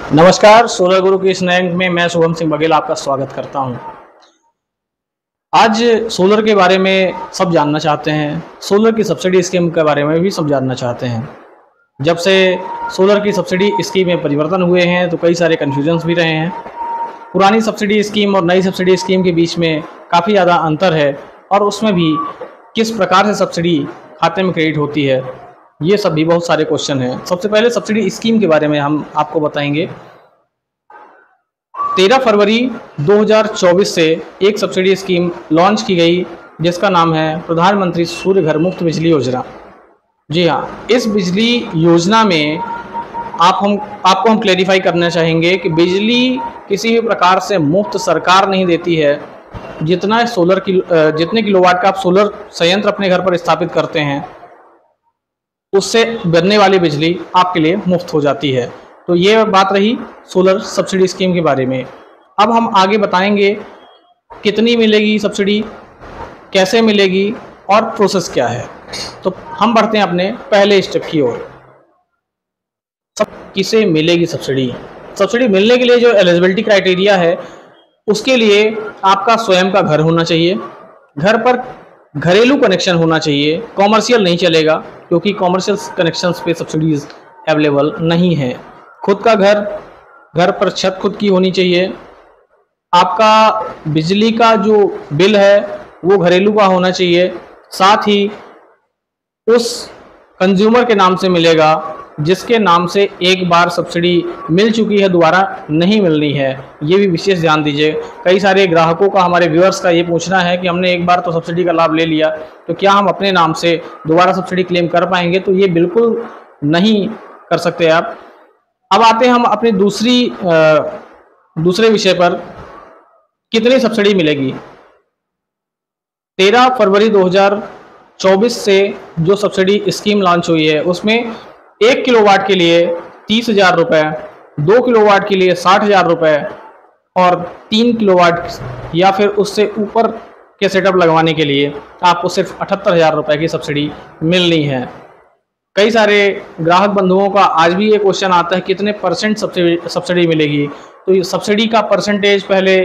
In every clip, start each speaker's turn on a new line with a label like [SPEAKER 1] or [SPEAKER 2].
[SPEAKER 1] नमस्कार, सोलर गुरु की इस नए अंक में मैं शुभम सिंह बघेल आपका स्वागत करता हूं। आज सोलर के बारे में सब जानना चाहते हैं, सोलर की सब्सिडी स्कीम के बारे में भी सब जानना चाहते हैं। जब से सोलर की सब्सिडी स्कीम में परिवर्तन हुए हैं तो कई सारे कन्फ्यूजन्स भी रहे हैं। पुरानी सब्सिडी स्कीम और नई सब्सिडी स्कीम के बीच में काफ़ी ज़्यादा अंतर है और उसमें भी किस प्रकार से सब्सिडी खाते में क्रेडिट होती है, ये सब भी बहुत सारे क्वेश्चन हैं। सबसे पहले सब्सिडी स्कीम के बारे में हम आपको बताएंगे। 13 फरवरी 2024 से एक सब्सिडी स्कीम लॉन्च की गई जिसका नाम है प्रधानमंत्री सूर्य घर मुफ्त बिजली योजना। जी हाँ, इस बिजली योजना में आपको हम क्लेरिफाई करना चाहेंगे कि बिजली किसी भी प्रकार से मुफ्त सरकार नहीं देती है। जितने किलोवाट का आप सोलर संयंत्र अपने घर पर स्थापित करते हैं उससे बनने वाली बिजली आपके लिए मुफ्त हो जाती है। तो ये बात रही सोलर सब्सिडी स्कीम के बारे में। अब हम आगे बताएंगे कितनी मिलेगी सब्सिडी, कैसे मिलेगी और प्रोसेस क्या है। तो हम बढ़ते हैं अपने पहले स्टेप की ओर। किसे मिलेगी सब्सिडी? सब्सिडी मिलने के लिए जो एलिजिबिलिटी क्राइटेरिया है उसके लिए आपका स्वयं का घर होना चाहिए, घर पर घरेलू कनेक्शन होना चाहिए, कॉमर्शियल नहीं चलेगा क्योंकि कॉमर्शियल कनेक्शंस पे सब्सिडीज अवेलेबल नहीं है। खुद का घर पर छत खुद की होनी चाहिए। आपका बिजली का जो बिल है वो घरेलू का होना चाहिए। साथ ही उस कंज्यूमर के नाम से मिलेगा जिसके नाम से एक बार सब्सिडी मिल चुकी है, दोबारा नहीं मिलनी है। ये भी विशेष ध्यान दीजिए। कई सारे ग्राहकों का, हमारे व्यूअर्स का ये पूछना है कि हमने एक बार तो सब्सिडी का लाभ ले लिया तो क्या हम अपने नाम से दोबारा सब्सिडी क्लेम कर पाएंगे? तो ये बिल्कुल नहीं कर सकते आप। अब आते हैं हम अपने दूसरे विषय पर, कितनी सब्सिडी मिलेगी। 13 फरवरी 2024 से जो सब्सिडी स्कीम लॉन्च हुई है उसमें 1 किलोवाट के लिए 30,000 रुपये, 2 किलोवाट के लिए 60,000 रुपये और 3 किलोवाट या फिर उससे ऊपर के सेटअप लगवाने के लिए आपको सिर्फ 78,000 रुपये की सब्सिडी मिलनी है। कई सारे ग्राहक बंधुओं का आज भी ये क्वेश्चन आता है कितने परसेंट सब्सिडी मिलेगी। तो ये सब्सिडी का परसेंटेज पहले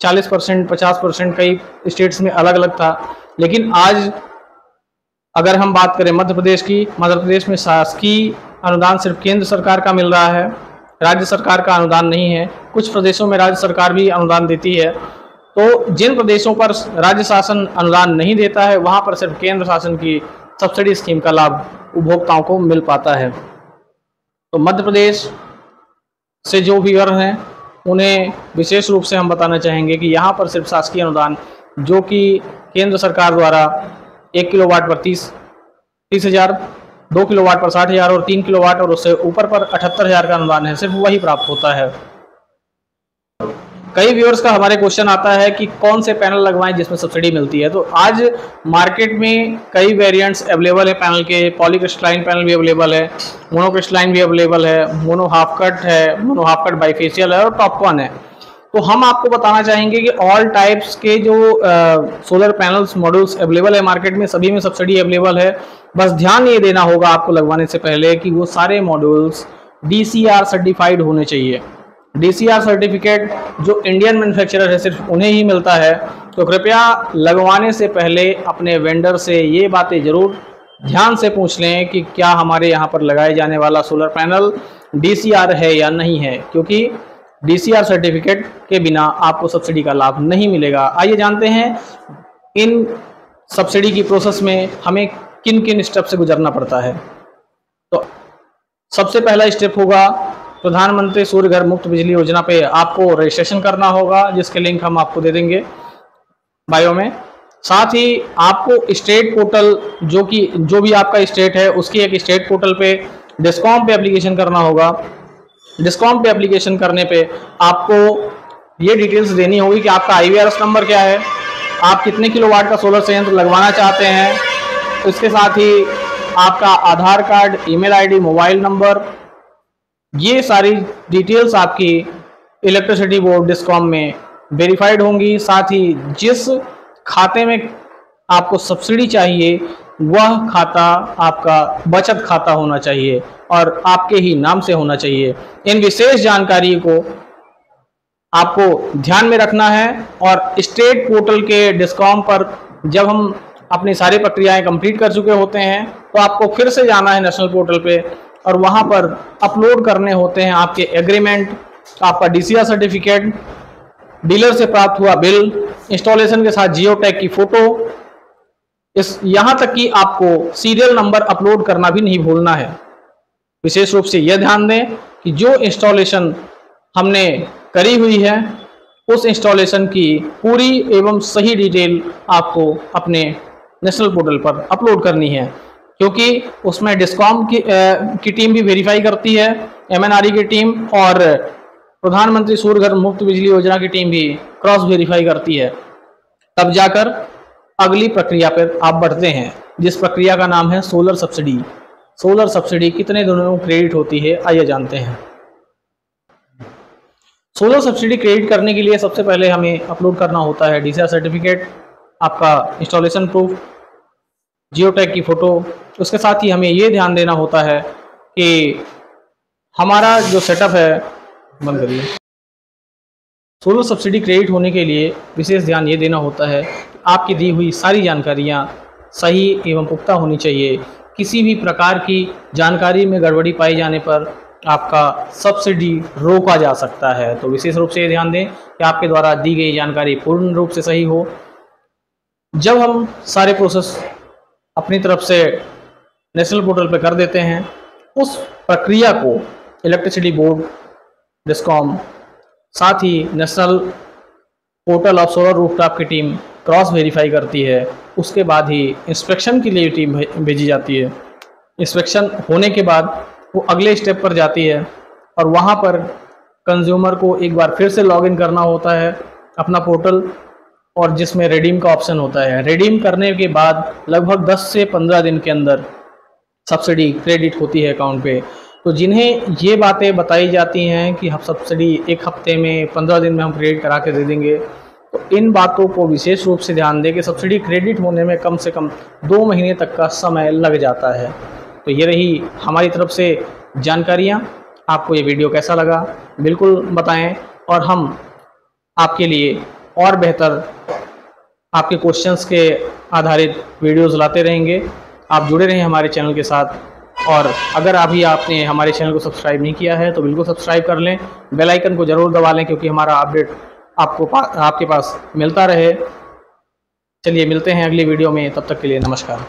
[SPEAKER 1] 40%, 50%, कई स्टेट्स में अलग अलग था, लेकिन आज अगर हम बात करें मध्य प्रदेश की, मध्य प्रदेश में शासकीय अनुदान सिर्फ केंद्र सरकार का मिल रहा है, राज्य सरकार का अनुदान नहीं है। कुछ प्रदेशों में राज्य सरकार भी अनुदान देती है। तो जिन प्रदेशों पर राज्य शासन अनुदान नहीं देता है वहाँ पर सिर्फ केंद्र शासन की सब्सिडी स्कीम का लाभ उपभोक्ताओं को मिल पाता है। तो मध्य प्रदेश से जो व्यूअर हैं उन्हें विशेष रूप से हम बताना चाहेंगे कि यहाँ पर सिर्फ शासकीय अनुदान जो कि केंद्र सरकार द्वारा 1 किलोवाट पर 30,000, 2 किलोवाट पर 60,000 और 3 किलोवाट और उससे ऊपर पर 78,000 का अनुदान है, सिर्फ वही प्राप्त होता है। कई व्यूअर्स का हमारे क्वेश्चन आता है कि कौन से पैनल लगवाएं जिसमें सब्सिडी मिलती है। तो आज मार्केट में कई वेरिएंट्स अवेलेबल है पैनल के। पॉलीक्रिस्टलाइन पैनल भी अवेलेबल है, मोनोक्रिस्टलाइन भी अवेलेबल है, मोनो हाफ कट है, मोनो हाफ कट बाईफेशियल है और टॉप-कॉन है। तो हम आपको बताना चाहेंगे कि ऑल टाइप्स के जो सोलर पैनल्स मॉड्यूल्स अवेलेबल है मार्केट में, सभी में सब्सिडी अवेलेबल है। बस ध्यान ये देना होगा आपको लगवाने से पहले कि वो सारे मॉड्यूल्स DCR सर्टिफाइड होने चाहिए। DCR सर्टिफिकेट जो इंडियन मैन्युफैक्चरर है सिर्फ उन्हें ही मिलता है। तो कृपया लगवाने से पहले अपने वेंडर से ये बातें ज़रूर ध्यान से पूछ लें कि क्या हमारे यहाँ पर लगाए जाने वाला सोलर पैनल DCR है या नहीं है, क्योंकि DCR सर्टिफिकेट के बिना आपको सब्सिडी का लाभ नहीं मिलेगा। आइए जानते हैं इन सब्सिडी की प्रोसेस में हमें किन किन स्टेप से गुजरना पड़ता है। तो सबसे पहला स्टेप होगा प्रधानमंत्री सूर्य घर मुफ्त बिजली योजना पे आपको रजिस्ट्रेशन करना होगा, जिसके लिंक हम आपको दे देंगे बायो में। साथ ही आपको स्टेट पोर्टल जो भी आपका स्टेट है उसकी एक स्टेट पोर्टल पे डिस्कॉम पे एप्लीकेशन करना होगा। डिस्कॉम पे एप्लीकेशन करने पे आपको ये डिटेल्स देनी होगी कि आपका IVRS नंबर क्या है, आप कितने किलोवाट का सोलर संयंत्र लगवाना चाहते हैं। इसके साथ ही आपका Aadhaar card, email ID, mobile number, ये सारी डिटेल्स आपकी इलेक्ट्रिसिटी बोर्ड डिस्कॉम में वेरीफाइड होंगी। साथ ही जिस खाते में आपको सब्सिडी चाहिए वह खाता आपका बचत खाता होना चाहिए और आपके ही नाम से होना चाहिए। इन विशेष जानकारी को आपको ध्यान में रखना है और स्टेट पोर्टल के डिस्कॉम पर जब हम अपनी सारी प्रक्रियाएं कंप्लीट कर चुके होते हैं तो आपको फिर से जाना है नेशनल पोर्टल पे और वहां पर अपलोड करने होते हैं आपके एग्रीमेंट, आपका DCR सर्टिफिकेट, डीलर से प्राप्त हुआ बिल, इंस्टॉलेशन के साथ जियो टैग की फोटो, यहाँ तक कि आपको सीरियल नंबर अपलोड करना भी नहीं भूलना है। विशेष रूप से यह ध्यान दें कि जो इंस्टॉलेशन हमने करी हुई है उस इंस्टॉलेशन की पूरी एवं सही डिटेल आपको अपने नेशनल पोर्टल पर अपलोड करनी है, क्योंकि उसमें डिस्कॉम की टीम भी वेरीफाई करती है, MNRE की टीम और प्रधानमंत्री सूर्य घर मुफ्त बिजली योजना की टीम भी क्रॉस वेरीफाई करती है। तब जाकर अगली प्रक्रिया पर आप बढ़ते हैं, जिस प्रक्रिया का नाम है सोलर सब्सिडी। सोलर सब्सिडी कितने दिनों में क्रेडिट होती है, आइए जानते हैं। सोलर सब्सिडी क्रेडिट करने के लिए सबसे पहले हमें अपलोड करना होता है DCR सर्टिफिकेट, आपका इंस्टॉलेशन प्रूफ, जियो टैग की फ़ोटो। उसके साथ ही हमें ये ध्यान देना होता है कि हमारा जो सेटअप है, बंद करिए। सोलर सब्सिडी क्रेडिट होने के लिए विशेष ध्यान ये देना होता है कि आपकी दी हुई सारी जानकारियाँ सही एवं पुख्ता होनी चाहिए। किसी भी प्रकार की जानकारी में गड़बड़ी पाई जाने पर आपका सब्सिडी रोका जा सकता है। तो विशेष रूप से ये ध्यान दें कि आपके द्वारा दी गई जानकारी पूर्ण रूप से सही हो। जब हम सारे प्रोसेस अपनी तरफ से नेशनल पोर्टल पर कर देते हैं, उस प्रक्रिया को इलेक्ट्रिसिटी बोर्ड, डिस्कॉम, साथ ही national portal of solar rooftop की टीम क्रॉस वेरीफाई करती है। उसके बाद ही इंस्पेक्शन के लिए टीम भेजी जाती है। इंस्पेक्शन होने के बाद वो अगले स्टेप पर जाती है और वहाँ पर कंज्यूमर को एक बार फिर से लॉगिन करना होता है अपना पोर्टल, और जिसमें रिडीम का ऑप्शन होता है। रिडीम करने के बाद लगभग 10 से 15 दिन के अंदर सब्सिडी क्रेडिट होती है अकाउंट पे। तो जिन्हें ये बातें बताई जाती हैं कि हम सब्सिडी 1 हफ्ते में, 15 दिन में हम क्रेडिट करा के दे देंगे, तो इन बातों को विशेष रूप से ध्यान दें कि सब्सिडी क्रेडिट होने में कम से कम 2 महीने तक का समय लग जाता है। तो ये रही हमारी तरफ से जानकारियाँ। आपको ये वीडियो कैसा लगा बिल्कुल बताएं और हम आपके लिए और बेहतर आपके क्वेश्चंस के आधारित वीडियोस लाते रहेंगे। आप जुड़े रहें हमारे चैनल के साथ, और अगर अभी आपने हमारे चैनल को सब्सक्राइब नहीं किया है तो बिल्कुल सब्सक्राइब कर लें, बेल आइकन को ज़रूर दबा लें, क्योंकि हमारा अपडेट आपके पास मिलता रहे। चलिए मिलते हैं अगली वीडियो में, तब तक के लिए नमस्कार।